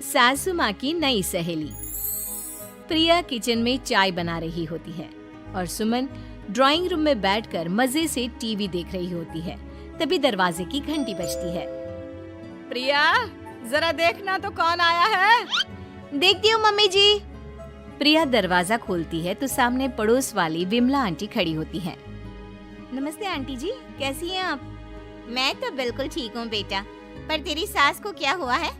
सासू माँ की नई सहेली। प्रिया किचन में चाय बना रही होती है और सुमन ड्राइंग रूम में बैठकर मजे से टीवी देख रही होती है। तभी दरवाजे की घंटी बजती है। प्रिया, जरा देखना तो कौन आया है। देखती हूँ मम्मी जी। प्रिया दरवाजा खोलती है तो सामने पड़ोस वाली विमला आंटी खड़ी होती है। नमस्ते आंटी जी, कैसी हैं आप? मैं तो बिल्कुल ठीक हूँ बेटा, पर तेरी सास को क्या हुआ है?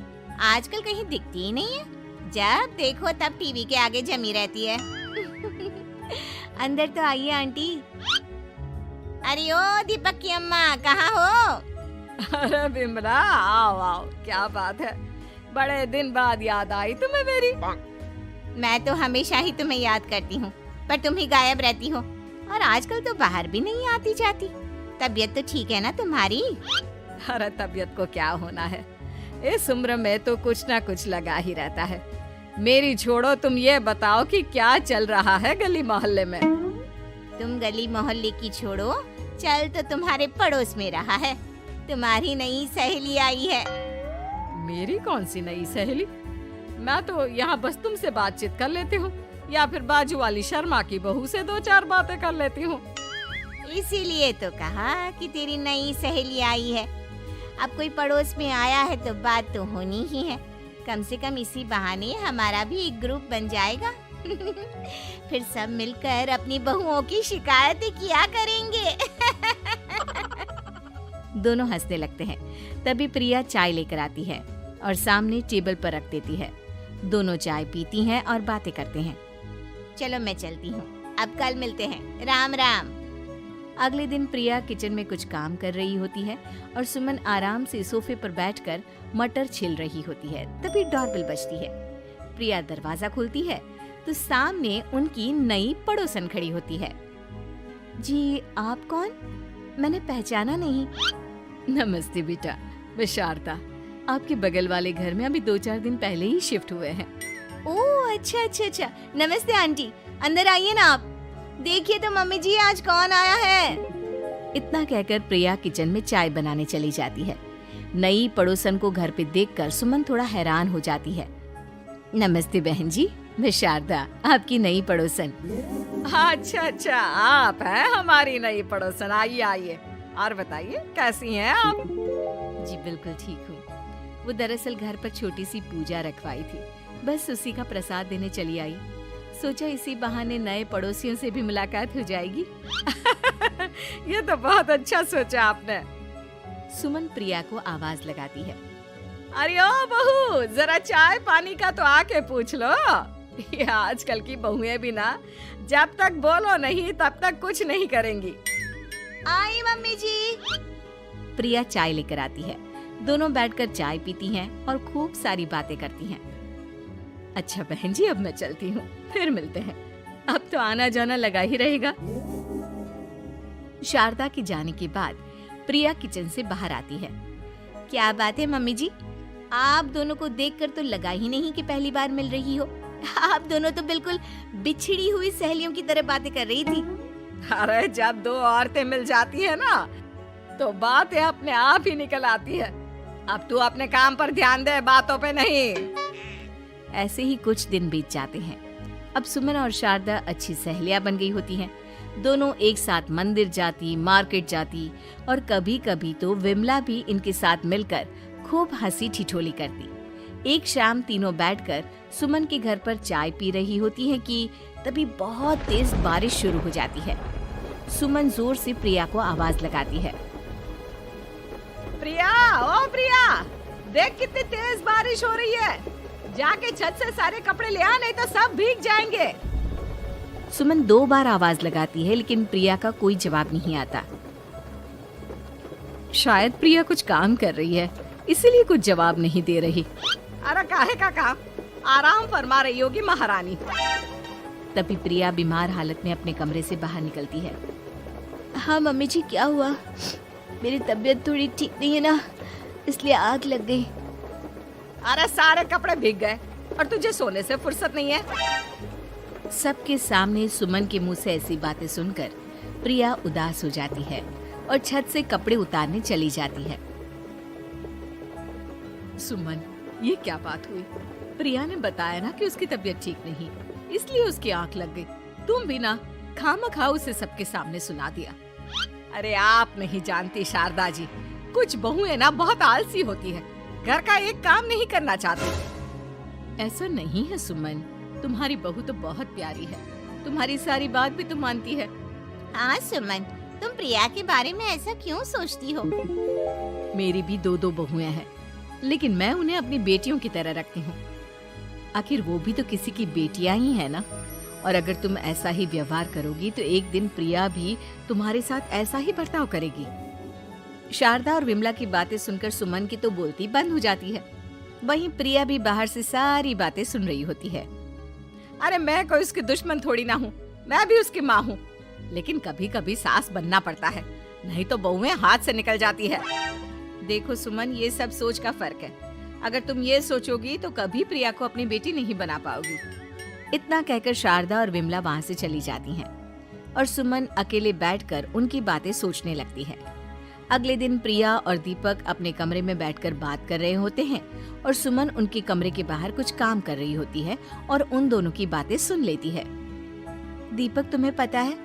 आजकल कहीं दिखती ही नहीं है। जब देखो तब टीवी के आगे जमी रहती है। अंदर तो आइए आंटी। अरे ओ दीपक की अम्मा, कहाँ हो? अरे बिमला, आओ आओ, क्या बात है, बड़े दिन बाद याद आई तुम्हें मेरी। मैं तो हमेशा ही तुम्हें याद करती हूँ, पर तुम ही गायब रहती हो और आजकल तो बाहर भी नहीं आती जाती। तबीयत तो ठीक है ना तुम्हारी? अरे तबीयत को क्या होना है, इस उम्र में तो कुछ ना कुछ लगा ही रहता है। मेरी छोड़ो, तुम ये बताओ कि क्या चल रहा है गली मोहल्ले में। तुम गली मोहल्ले की छोड़ो, चल तो तुम्हारे पड़ोस में रहा है। तुम्हारी नई सहेली आई है। मेरी कौन सी नई सहेली? मैं तो यहाँ बस तुमसे बातचीत कर लेती हूँ या फिर बाजू वाली शर्मा की बहू से 2-4 बातें कर लेती हूँ। इसीलिए तो कहा कि तेरी नई सहेली आई है। अब कोई पड़ोस में आया है तो बात तो होनी ही है। कम से कम इसी बहाने हमारा भी एक ग्रुप बन जाएगा। फिर सब मिलकर अपनी बहुओं की शिकायतें किया करेंगे। दोनों हंसने लगते हैं। तभी प्रिया चाय लेकर आती है और सामने टेबल पर रख देती है। दोनों चाय पीती हैं और बातें करते हैं। चलो मैं चलती हूँ, अब कल मिलते हैं। राम राम। अगले दिन प्रिया किचन में कुछ काम कर रही होती है और सुमन आराम से सोफे पर बैठकर मटर छिल रही होती है। तभी डोरबेल बजती है। प्रिया दरवाजा खोलती है तो सामने उनकी नई पड़ोसन खड़ी होती है। जी, आप कौन? मैंने पहचाना नहीं। नमस्ते बेटा, मैं शारदा, आपके बगल वाले घर में अभी 2-4 दिन पहले ही शिफ्ट हुए हैं। ओह अच्छा अच्छा अच्छा, नमस्ते आंटी, अंदर आइए ना आप। देखिए तो मम्मी जी, आज कौन आया है। इतना कहकर प्रिया किचन में चाय बनाने चली जाती है। नई पड़ोसन को घर पे देखकर सुमन थोड़ा हैरान हो जाती है। नमस्ते बहन जी, मैं शारदा, आपकी नई पड़ोसन। अच्छा अच्छा, आप हैं हमारी नई पड़ोसन। आइए आइए, और बताइए कैसी हैं आप? जी बिल्कुल ठीक हूँ। वो दरअसल घर पर छोटी सी पूजा रखवाई थी, बस उसी का प्रसाद देने चली आई। सोचा इसी बहाने नए पड़ोसियों से भी मुलाकात हो जाएगी। ये तो बहुत अच्छा सोचा आपने। सुमन प्रिया को आवाज लगाती है। अरे ओ बहू, जरा चाय पानी का तो आके पूछ लो। ये आजकल की बहुएं भी ना, जब तक बोलो नहीं तब तक कुछ नहीं करेंगी। आई मम्मी जी। प्रिया चाय लेकर आती है। दोनों बैठकर चाय पीती हैं और खूब सारी बातें करती हैं। अच्छा बहन जी, अब मैं चलती हूँ, फिर मिलते हैं। अब तो आना जाना लगा ही रहेगा। शारदा के जाने के बाद प्रिया किचन से बाहर आती है। क्या बात है मम्मी जी, आप दोनों को देखकर तो लगा ही नहीं कि पहली बार मिल रही हो। आप दोनों तो बिल्कुल बिछड़ी हुई सहेलियों की तरह बातें कर रही थी। अरे जब 2 औरतें मिल जाती है ना, तो बातें अपने आप ही निकल आती है। अब तू अपने काम पर ध्यान दे, बातों पे नहीं। ऐसे ही कुछ दिन बीत जाते हैं। अब सुमन और शारदा अच्छी सहेलियां बन गई होती हैं। दोनों एक साथ मंदिर जाती, मार्केट जाती और कभी कभी तो विमला भी इनके साथ मिलकर खूब हंसी ठिठोली करती। एक शाम तीनों बैठकर सुमन के घर पर चाय पी रही होती हैं कि तभी बहुत तेज बारिश शुरू हो जाती है। सुमन जोर से प्रिया को आवाज लगाती है। प्रिया, ओ प्रिया, देख कितनी तेज बारिश हो रही है। जाके छत से सारे कपड़े ले आ, नहीं तो सब भीग जाएंगे। सुमन 2 बार आवाज लगाती है लेकिन प्रिया का कोई जवाब नहीं आता। शायद प्रिया कुछ काम कर रही है, इसीलिए कुछ जवाब नहीं दे रही। अरे काहे का काम, आराम फरमा रही होगी महारानी। तभी प्रिया बीमार हालत में अपने कमरे से बाहर निकलती है। हाँ मम्मी जी, क्या हुआ? मेरी तबीयत थोड़ी ठीक नहीं है ना, इसलिए आग लग गई। अरे सारे कपड़े भीग गए और तुझे सोने से फुर्सत नहीं है। सबके सामने सुमन के मुंह से ऐसी बातें सुनकर प्रिया उदास हो जाती है और छत से कपड़े उतारने चली जाती है। सुमन, ये क्या बात हुई? प्रिया ने बताया ना कि उसकी तबीयत ठीक नहीं, इसलिए उसकी आंख लग गई। तुम भी ना खामखा उसे सबके सामने सुना दिया। अरे आप नहीं जानती शारदा जी, कुछ बहुएं ना बहुत आलसी होती है, घर का एक काम नहीं करना चाहती। ऐसा नहीं है सुमन, तुम्हारी बहू तो बहुत प्यारी है, तुम्हारी सारी बात भी तो मानती है। हाँ सुमन, तुम प्रिया के बारे में ऐसा क्यों सोचती हो? मेरी भी दो बहुएं हैं, लेकिन मैं उन्हें अपनी बेटियों की तरह रखती हूँ। आखिर वो भी तो किसी की बेटियां ही है ना। और अगर तुम ऐसा ही व्यवहार करोगी तो एक दिन प्रिया भी तुम्हारे साथ ऐसा ही बर्ताव करेगी। शारदा और विमला की बातें सुनकर सुमन की तो बोलती बंद हो जाती है। वहीं प्रिया भी बाहर से सारी बातें सुन रही होती है। अरे मैं कोई उसकी दुश्मन थोड़ी ना हूँ, मैं भी उसकी माँ हूँ, लेकिन कभी कभी सास बनना पड़ता है, नहीं तो बहुएं हाथ से निकल जाती है। देखो सुमन, ये सब सोच का फर्क है। अगर तुम ये सोचोगी तो कभी प्रिया को अपनी बेटी नहीं बना पाओगी। इतना कहकर शारदा और विमला वहाँ से चली जाती हैं और सुमन अकेले बैठकर उनकी बातें सोचने लगती है। अगले दिन प्रिया और दीपक अपने कमरे में बैठकर बात कर रहे होते हैं और सुमन उनके कमरे के बाहर कुछ काम कर रही होती है और उन दोनों की बातें सुन लेती है। दीपक, तुम्हें पता है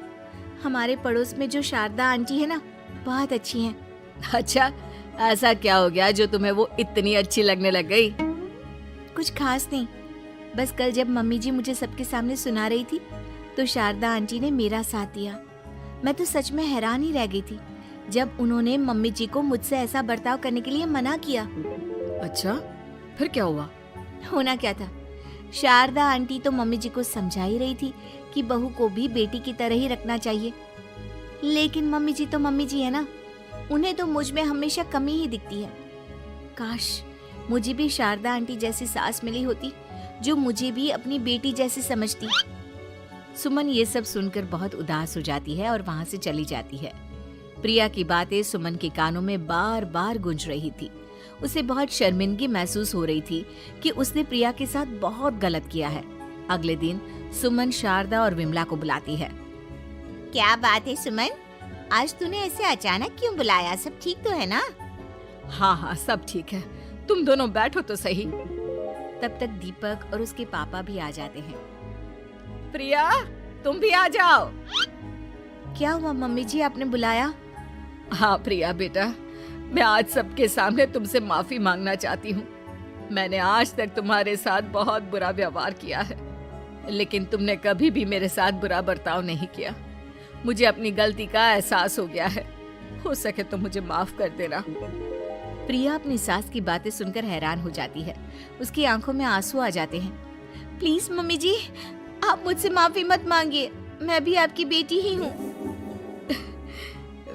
हमारे पड़ोस में जो शारदा आंटी है ना, बहुत अच्छी हैं। अच्छा, ऐसा क्या हो गया जो तुम्हें वो इतनी अच्छी लगने लग गई? कुछ खास नहीं, बस कल जब मम्मी जी मुझे सबके सामने सुना रही थी तो शारदा आंटी ने मेरा साथ दिया। मैं तो सच में हैरान ही रह गई थी जब उन्होंने मम्मी जी को मुझसे ऐसा बर्ताव करने के लिए मना किया। अच्छा, फिर क्या हुआ? होना क्या था, शारदा आंटी तो मम्मी जी को समझा ही रही थी कि बहू को भी बेटी की तरह ही रखना चाहिए, लेकिन मम्मी जी तो मम्मी जी है ना, उन्हें तो मुझ में हमेशा कमी ही दिखती है। काश मुझे भी शारदा आंटी जैसी सास मिली होती जो मुझे भी अपनी बेटी जैसी समझती। सुमन ये सब सुनकर बहुत उदास हो जाती है और वहाँ से चली जाती है। प्रिया की बातें सुमन के कानों में बार बार गूंज रही थी। उसे बहुत शर्मिंदगी महसूस हो रही थी कि उसने प्रिया के साथ बहुत गलत किया है। अगले दिन सुमन शारदा और विमला को बुलाती है। क्या बात है सुमन, आज तूने ऐसे अचानक क्यों बुलाया? सब ठीक तो है ना? हाँ, सब ठीक है, तुम दोनों बैठो तो सही। तब तक दीपक और उसके पापा भी आ जाते हैं। प्रिया, तुम भी आ जाओ। क्या हुआ मम्मी जी, आपने बुलाया? हाँ प्रिया बेटा, मैं आज सबके सामने तुमसे माफी मांगना चाहती हूँ। मैंने आज तक तुम्हारे साथ बहुत बुरा व्यवहार किया है, लेकिन तुमने कभी भी मेरे साथ बुरा बर्ताव नहीं किया। मुझे अपनी गलती का एहसास हो गया है, हो सके तो मुझे माफ कर देना। प्रिया अपनी सास की बातें सुनकर हैरान हो जाती है, उसकी आंखों में आंसू आ जाते हैं। प्लीज मम्मी जी, आप मुझसे माफी मत मांगिए, मैं भी आपकी बेटी ही हूँ।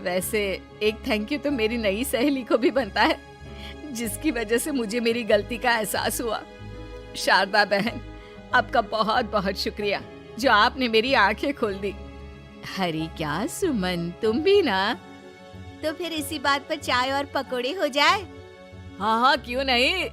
वैसे एक थैंक यू तो मेरी नई सहेली को भी बनता है, जिसकी वजह से मुझे मेरी गलती का एहसास हुआ। शारदा बहन, आपका बहुत बहुत शुक्रिया जो आपने मेरी आंखें खोल दी। अरे क्या सुमन, तुम भी ना। तो फिर इसी बात पर चाय और पकोड़े हो जाए? हाँ, क्यों नहीं।